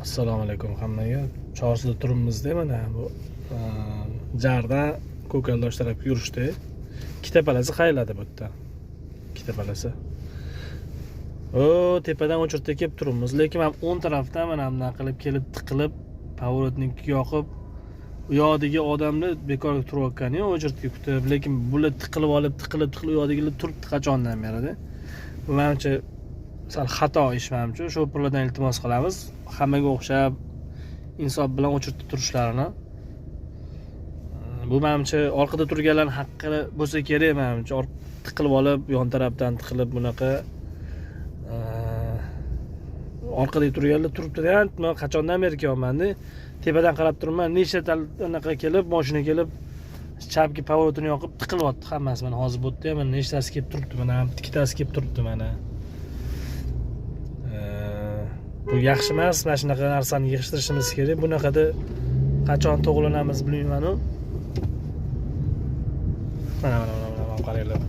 Assalomu alaykum hammaga. Chorsida turibmiz-da, mana bu jardan ko'kaldosh tarafga yurishdi. Ikkita palasi qayladi bu yerda. Ikkita palasi. O, tepadan o'chirtga kelib turibmiz, lekin men 10 tarafdan mana bunday qilib kelib tiqilib, pavorotni yoqib, u yoqdagi odamni bekorga turayotgan-ku, o'chirtga kutib, lekin bular tiqilib olib, tiqilib u yoqdagilar turibdi qachondan beri-da. Bu menimcha sal xato ish menimcha. Shoferlardan iltimos qilamiz, hammaga o'xshab insof bilan o'chirtib turishlarini. Bu menimcha orqada turganlar haqqi bo'lsa kerak menimcha. Tiqilib olib, yon tarafdan tiqilib bunaqa orqada turganlar turibdi-da. Men qachondan beri kelyapman-da. Tepadan qarab turibman, nechta anaqa kelib, mashina kelib, chapki pavorotini yoqib tiqilyapti hammasi. Mana hozir bu yerda mana nechtasi kelib turibdi, mana ikkitasi kelib turibdi mana. Bu yaxshi emas, mana shunaqa narsani yig'ishtirishimiz kerak. Bunaqada qachon to'g'lanamiz bilmayman-ku. Mana qaranglar.